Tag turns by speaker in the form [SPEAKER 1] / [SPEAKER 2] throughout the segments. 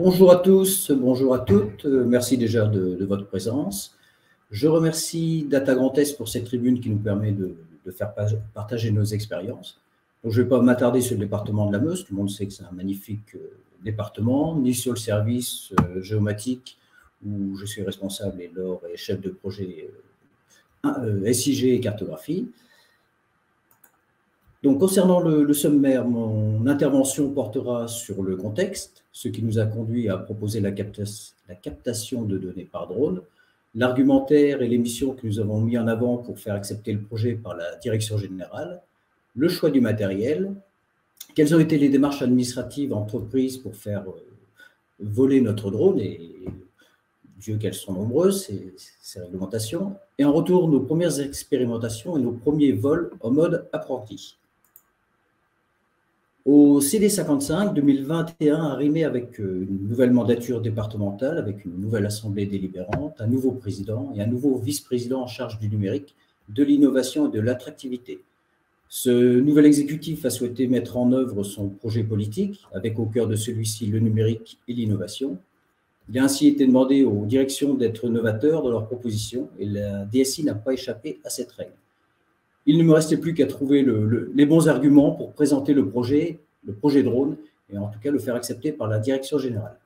[SPEAKER 1] Bonjour à tous, bonjour à toutes. Merci déjà de votre présence. Je remercie Data Grand Est pour cette tribune qui nous permet de faire partager nos expériences. Donc, je ne vais pas m'attarder sur le département de la Meuse, tout le monde sait que c'est un magnifique département, ni sur le service géomatique où je suis responsable et Laure est chef de projet SIG et cartographie. Donc, concernant le sommaire, mon intervention portera sur le contexte, ce qui nous a conduit à proposer la captation de données par drone, l'argumentaire et les missions que nous avons mis en avant pour faire accepter le projet par la direction générale, le choix du matériel, quelles ont été les démarches administratives entreprises pour faire voler notre drone, et Dieu qu'elles sont nombreuses, ces réglementations, et en retour nos premières expérimentations et nos premiers vols en mode apprenti. Au CD55 2021 arrimé avec une nouvelle mandature départementale, avec une nouvelle assemblée délibérante, un nouveau président et un nouveau vice-président en charge du numérique, de l'innovation et de l'attractivité. Ce nouvel exécutif a souhaité mettre en œuvre son projet politique, avec au cœur de celui-ci le numérique et l'innovation. Il a ainsi été demandé aux directions d'être novateurs dans leurs propositions et la DSI n'a pas échappé à cette règle. Il ne me restait plus qu'à trouver les bons arguments pour présenter le projet drone, et en tout cas le faire accepter par la direction générale.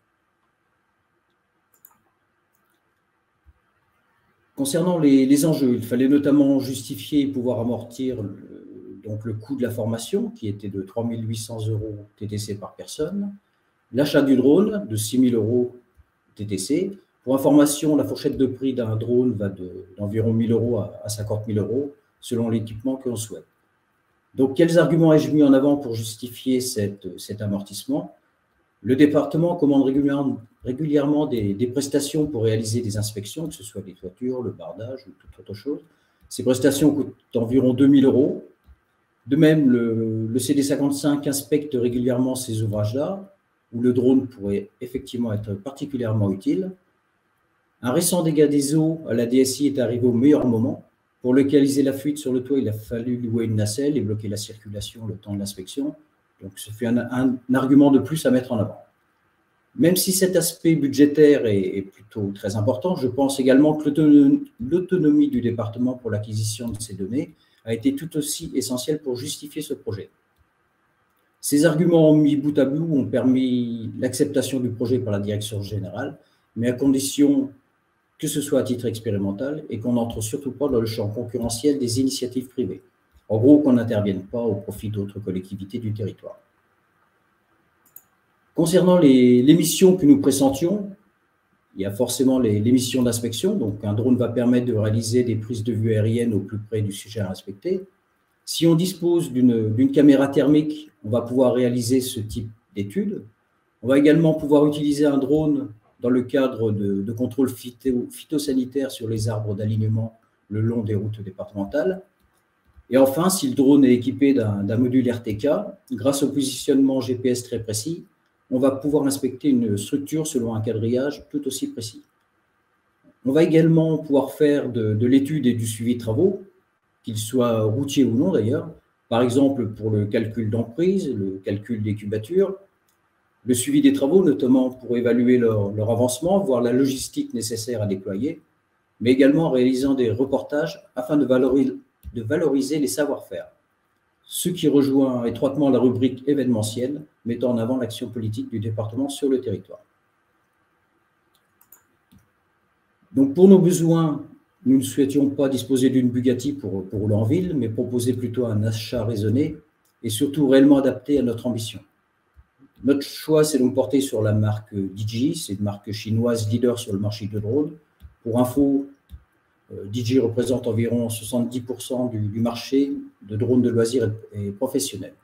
[SPEAKER 1] Concernant les enjeux, il fallait notamment justifier et pouvoir amortir le coût de la formation, qui était de 3 800 € TTC par personne, l'achat du drone de 6 000 € TTC. Pour information, la fourchette de prix d'un drone va d'environ 1 000 € à 50 000 € selon l'équipement que l'on souhaite. Donc, quels arguments ai-je mis en avant pour justifier cet amortissement? Le département commande régulièrement des prestations pour réaliser des inspections, que ce soit des toitures, le bardage ou toute autre chose. Ces prestations coûtent environ 2 000 €. De même, le CD55 inspecte régulièrement ces ouvrages-là, où le drone pourrait effectivement être particulièrement utile. Un récent dégât des eaux à la DSI est arrivé au meilleur moment. Pour localiser la fuite sur le toit, il a fallu louer une nacelle et bloquer la circulation le temps de l'inspection. Donc, ce fut un argument de plus à mettre en avant. Même si cet aspect budgétaire est plutôt très important, je pense également que l'autonomie du département pour l'acquisition de ces données a été tout aussi essentielle pour justifier ce projet. Ces arguments mis bout à bout ont permis l'acceptation du projet par la direction générale, mais à condition que ce soit à titre expérimental et qu'on n'entre surtout pas dans le champ concurrentiel des initiatives privées. En gros, qu'on n'intervienne pas au profit d'autres collectivités du territoire. Concernant les missions que nous pressentions, il y a forcément les missions d'inspection. Donc, un drone va permettre de réaliser des prises de vue aériennes au plus près du sujet à inspecter. Si on dispose d'une caméra thermique, on va pouvoir réaliser ce type d'études. On va également pouvoir utiliser un drone dans le cadre de contrôles phytosanitaires sur les arbres d'alignement le long des routes départementales. Et enfin, si le drone est équipé d'un module RTK, grâce au positionnement GPS très précis, on va pouvoir inspecter une structure selon un quadrillage tout aussi précis. On va également pouvoir faire de l'étude et du suivi de travaux, qu'ils soient routiers ou non d'ailleurs, par exemple pour le calcul d'emprise, le calcul des cubatures, le suivi des travaux, notamment pour évaluer leur avancement, voir la logistique nécessaire à déployer, mais également en réalisant des reportages afin de valoriser les savoir-faire. Ce qui rejoint étroitement la rubrique événementielle, mettant en avant l'action politique du département sur le territoire. Donc pour nos besoins, nous ne souhaitions pas disposer d'une Bugatti pour rouler en ville, mais proposer plutôt un achat raisonné et surtout réellement adapté à notre ambition. Notre choix s'est donc porté sur la marque DJI, c'est une marque chinoise leader sur le marché de drones. Pour info, DJI représente environ 70% du marché de drones de loisirs et professionnels.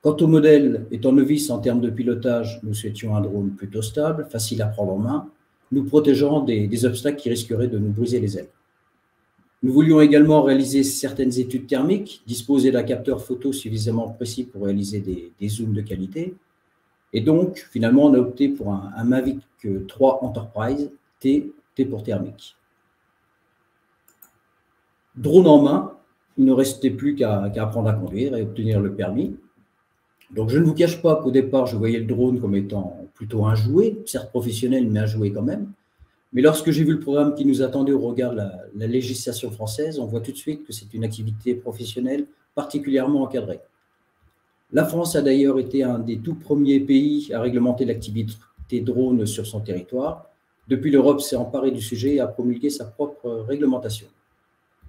[SPEAKER 1] Quant au modèle, étant novice en termes de pilotage, nous souhaitions un drone plutôt stable, facile à prendre en main, nous protégeant des obstacles qui risqueraient de nous briser les ailes. Nous voulions également réaliser certaines études thermiques, disposer d'un capteur photo suffisamment précis pour réaliser des zooms de qualité. Et donc, finalement, on a opté pour un Mavic 3 Enterprise, T pour thermique. Drone en main, il ne restait plus qu'à apprendre à conduire et obtenir le permis. Donc, je ne vous cache pas qu'au départ, je voyais le drone comme étant plutôt un jouet, certes professionnel, mais un jouet quand même. Mais lorsque j'ai vu le programme qui nous attendait au regard de la législation française, on voit tout de suite que c'est une activité professionnelle particulièrement encadrée. La France a d'ailleurs été un des tout premiers pays à réglementer l'activité drone sur son territoire. Depuis, l'Europe s'est emparée du sujet et a promulgué sa propre réglementation.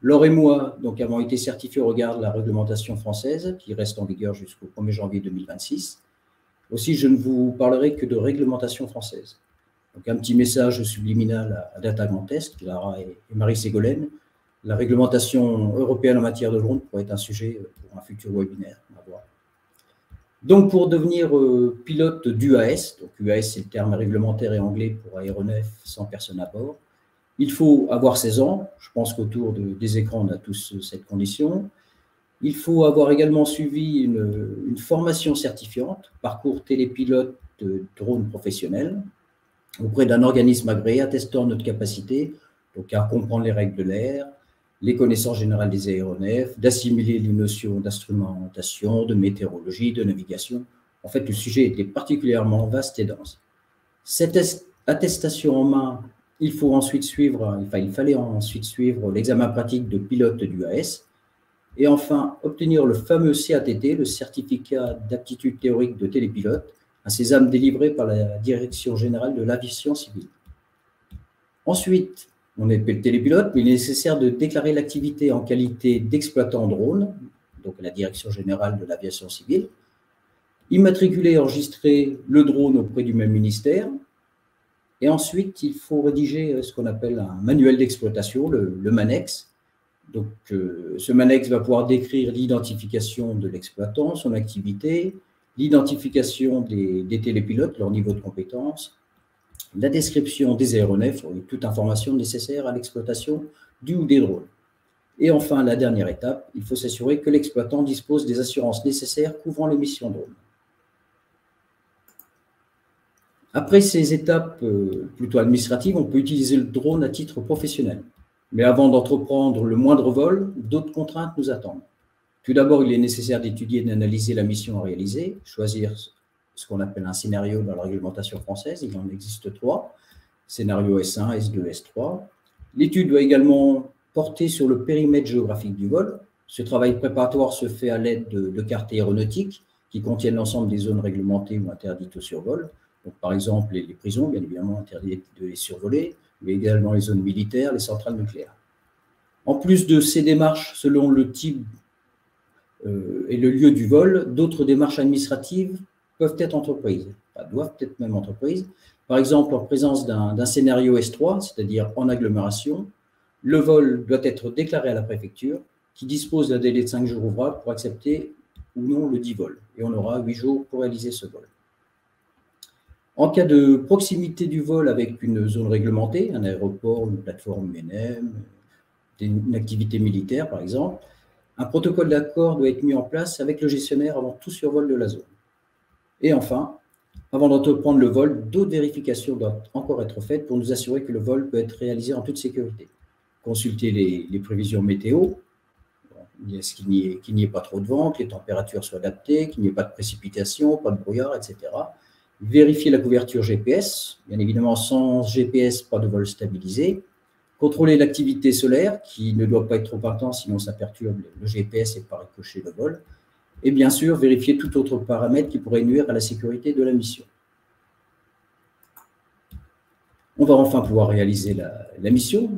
[SPEAKER 1] Laure et moi donc, avons été certifiés au regard de la réglementation française, qui reste en vigueur jusqu'au 1er janvier 2026. Aussi, je ne vous parlerai que de réglementation française. Donc, un petit message subliminal à Data Grand Est, Clara et Marie Ségolène. La réglementation européenne en matière de drone pourrait être un sujet pour un futur webinaire. On va voir. Donc, pour devenir pilote d'UAS, donc UAS c'est le terme réglementaire et anglais pour aéronef sans personne à bord, il faut avoir 16 ans. Je pense qu'autour des écrans, on a tous cette condition. Il faut avoir également suivi une formation certifiante, parcours télépilote de drone professionnel, auprès d'un organisme agréé attestant notre capacité donc à comprendre les règles de l'air, les connaissances générales des aéronefs, d'assimiler les notions d'instrumentation, de météorologie, de navigation. En fait, le sujet était particulièrement vaste et dense. Cette attestation en main, il fallait ensuite suivre l'examen pratique de pilote d'UAS et enfin obtenir le fameux CATT, le certificat d'aptitude théorique de télépilote, un sésame délivré par la Direction générale de l'aviation civile. Ensuite, on est télépilote, mais il est nécessaire de déclarer l'activité en qualité d'exploitant drone, donc la Direction générale de l'aviation civile, immatriculer et enregistrer le drone auprès du même ministère, et ensuite, il faut rédiger ce qu'on appelle un manuel d'exploitation, le MANEX. Donc, ce MANEX va pouvoir décrire l'identification de l'exploitant, son activité, l'identification des télépilotes, leur niveau de compétence, la description des aéronefs, et toute information nécessaire à l'exploitation du ou des drones. Et enfin, la dernière étape, il faut s'assurer que l'exploitant dispose des assurances nécessaires couvrant les missions drone. Après ces étapes plutôt administratives, on peut utiliser le drone à titre professionnel. Mais avant d'entreprendre le moindre vol, d'autres contraintes nous attendent. Tout d'abord, il est nécessaire d'étudier et d'analyser la mission à réaliser, choisir ce qu'on appelle un scénario dans la réglementation française. Il en existe 3, scénario S1, S2, S3. L'étude doit également porter sur le périmètre géographique du vol. Ce travail préparatoire se fait à l'aide de cartes aéronautiques qui contiennent l'ensemble des zones réglementées ou interdites au survol. Donc, par exemple, les prisons, bien évidemment, interdit de les survoler, mais également les zones militaires, les centrales nucléaires. En plus de ces démarches, selon le type et le lieu du vol, d'autres démarches administratives peuvent être entreprises, doivent être même entreprises. Par exemple, en présence d'un scénario S3, c'est-à-dire en agglomération, le vol doit être déclaré à la préfecture, qui dispose d'un délai de 5 jours ouvrables pour accepter ou non le dit vol. Et on aura 8 jours pour réaliser ce vol. En cas de proximité du vol avec une zone réglementée, un aéroport, une plateforme UNM, une activité militaire par exemple, un protocole d'accord doit être mis en place avec le gestionnaire avant tout survol de la zone. Et enfin, avant d'entreprendre le vol, d'autres vérifications doivent encore être faites pour nous assurer que le vol peut être réalisé en toute sécurité. Consulter les prévisions météo, qu'il n'y ait pas trop de vent, que les températures soient adaptées, qu'il n'y ait pas de précipitations, pas de brouillard, etc. Vérifier la couverture GPS, bien évidemment sans GPS, pas de vol stabilisé. Contrôler l'activité solaire, qui ne doit pas être trop intense, sinon ça perturbe le GPS et par ricochet le vol. Et bien sûr, vérifier tout autre paramètre qui pourrait nuire à la sécurité de la mission. On va enfin pouvoir réaliser la mission,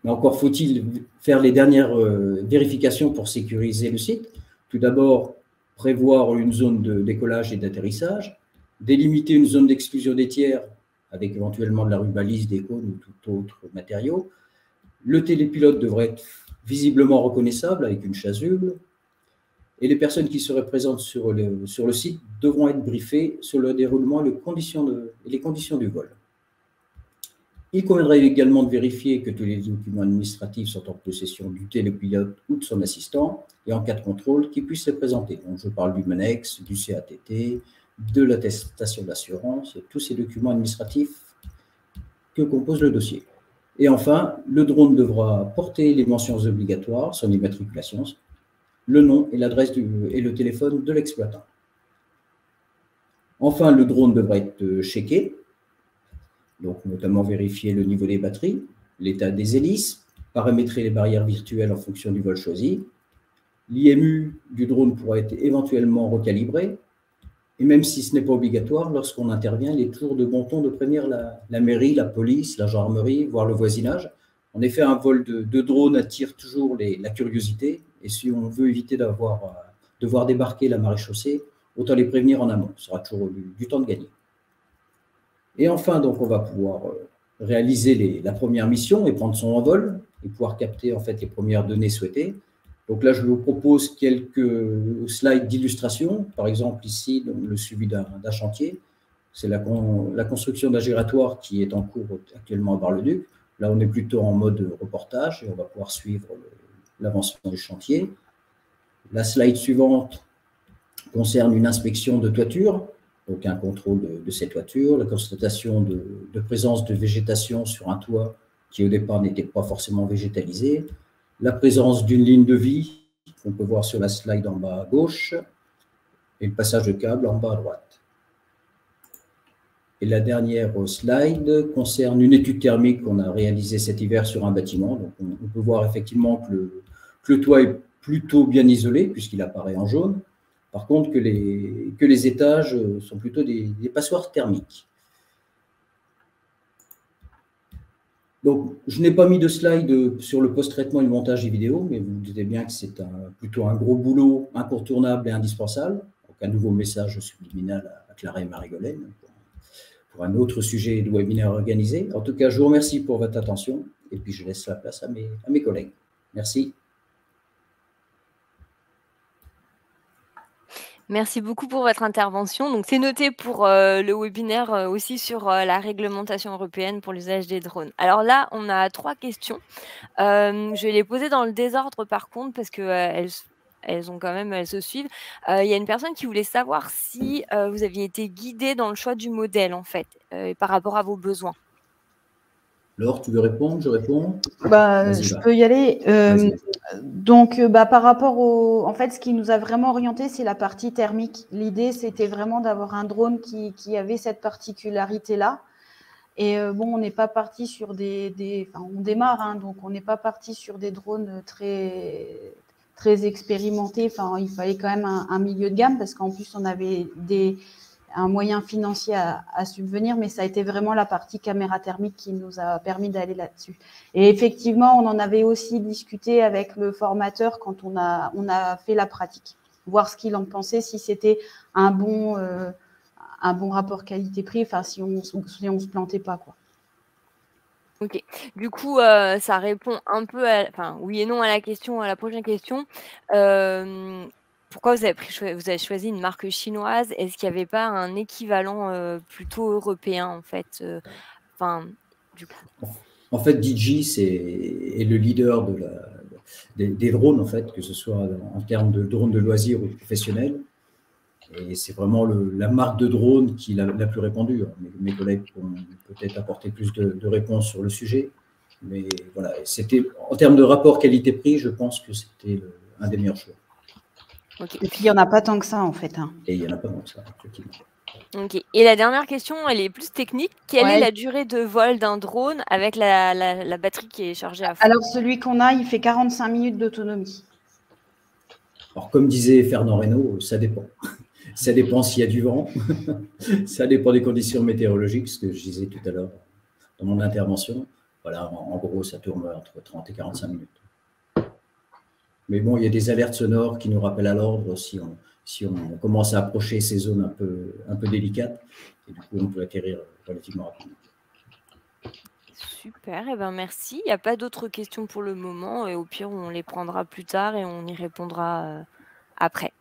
[SPEAKER 1] mais encore faut-il faire les dernières vérifications pour sécuriser le site. Tout d'abord, prévoir une zone de décollage et d'atterrissage, délimiter une zone d'exclusion des tiers avec éventuellement de la rubalise, des cônes ou tout autre matériau. Le télépilote devrait être visiblement reconnaissable avec une chasuble. Et les personnes qui seraient présentes sur le site devront être briefées sur le déroulement et les conditions du vol. Il conviendrait également de vérifier que tous les documents administratifs sont en possession du télépilote ou de son assistant, et en cas de contrôle, qu'ils puissent les présenter. Donc, je parle du MANEX, du CATT, de l'attestation d'assurance, tous ces documents administratifs que compose le dossier. Et enfin, le drone devra porter les mentions obligatoires, son immatriculation, le nom et l'adresse et le téléphone de l'exploitant. Enfin, le drone devra être checké, donc notamment vérifier le niveau des batteries, l'état des hélices, paramétrer les barrières virtuelles en fonction du vol choisi. L'IMU du drone pourra être éventuellement recalibré. Et même si ce n'est pas obligatoire, lorsqu'on intervient, il est toujours de bon ton de prévenir la mairie, la police, la gendarmerie, voire le voisinage. En effet, un vol de drone attire toujours la curiosité. Et si on veut éviter devoir débarquer la maréchaussée, autant les prévenir en amont. Ce sera toujours du temps de gagner. Et enfin, donc, on va pouvoir réaliser la première mission et prendre son envol et pouvoir capter en fait les premières données souhaitées. Donc là, je vous propose quelques slides d'illustration. Par exemple, ici, donc, le suivi d'un chantier. C'est la construction d'un giratoire qui est en cours actuellement à Bar-le-Duc. Là, on est plutôt en mode reportage et on va pouvoir suivre l'avancement du chantier. La slide suivante concerne une inspection de toiture, donc un contrôle de cette toiture, la constatation de présence de végétation sur un toit qui au départ n'était pas forcément végétalisé, la présence d'une ligne de vie qu'on peut voir sur la slide en bas à gauche et le passage de câble en bas à droite. Et la dernière slide concerne une étude thermique qu'on a réalisée cet hiver sur un bâtiment. Donc on peut voir effectivement que le toit est plutôt bien isolé puisqu'il apparaît en jaune. Par contre, que les étages sont plutôt des passoires thermiques. Donc, je n'ai pas mis de slide sur le post-traitement et le montage des vidéos, mais vous vous doutez bien que c'est plutôt un gros boulot incontournable et indispensable. Donc, un nouveau message subliminal à Clara et Marie-Golène pour un autre sujet de webinaire organisé. En tout cas, je vous remercie pour votre attention et puis je laisse la place à mes collègues. Merci.
[SPEAKER 2] Merci beaucoup pour votre intervention. Donc, c'est noté pour le webinaire aussi sur la réglementation européenne pour l'usage des drones. Alors là, on a 3 questions. Je vais les poser dans le désordre par contre parce que elles se suivent. Il y a une personne qui voulait savoir si vous aviez été guidé dans le choix du modèle en fait, par rapport à vos besoins.
[SPEAKER 1] Laure, tu veux répondre? Je réponds.
[SPEAKER 3] Je peux y aller. Donc, par rapport en fait, ce qui nous a vraiment orienté, c'est la partie thermique. L'idée, c'était vraiment d'avoir un drone qui avait cette particularité-là. Et bon, on n'est pas parti sur on démarre, hein, donc on n'est pas parti sur des drones très, très expérimentés. Enfin, il fallait quand même un milieu de gamme parce qu'en plus, on avait un moyen financier à subvenir, mais ça a été vraiment la partie caméra thermique qui nous a permis d'aller là-dessus. Et effectivement, on en avait aussi discuté avec le formateur quand on a fait la pratique, voir ce qu'il en pensait, si c'était un bon rapport qualité-prix, enfin si on se plantait pas, quoi.
[SPEAKER 2] Ok. Du coup, ça répond un peu oui et non à la prochaine question. Pourquoi vous avez choisi une marque chinoise? Est-ce qu'il n'y avait pas un équivalent plutôt européen en fait du coup?
[SPEAKER 1] En fait, DJI est le leader des drones, en fait, que ce soit en termes de drones de loisirs ou professionnels. Et c'est vraiment la marque de drone qui est la plus répandue. Mes collègues pourront peut-être apporter plus de réponses sur le sujet. Mais voilà, en termes de rapport qualité-prix, je pense que c'était un des meilleurs choix.
[SPEAKER 2] Okay.
[SPEAKER 3] Et puis, il n'y en a pas tant que ça, en fait. Hein.
[SPEAKER 1] Et il n'y en a pas tant que ça, effectivement.
[SPEAKER 2] Ok. Et la dernière question, elle est plus technique. Quelle est la durée de vol d'un drone avec la batterie qui est chargée à fond?
[SPEAKER 3] Alors, celui qu'on a, il fait 45 minutes d'autonomie.
[SPEAKER 1] Alors, comme disait Fernand Reynaud, ça dépend. Ça dépend s'il y a du vent. Ça dépend des conditions météorologiques, ce que je disais tout à l'heure dans mon intervention. Voilà, en gros, ça tourne entre 30 et 45 minutes. Mais bon, il y a des alertes sonores qui nous rappellent à l'ordre si on commence à approcher ces zones un peu délicates. Et du coup, on peut atterrir relativement rapidement.
[SPEAKER 2] Super, et ben merci. Il n'y a pas d'autres questions pour le moment. Et au pire, on les prendra plus tard et on y répondra après.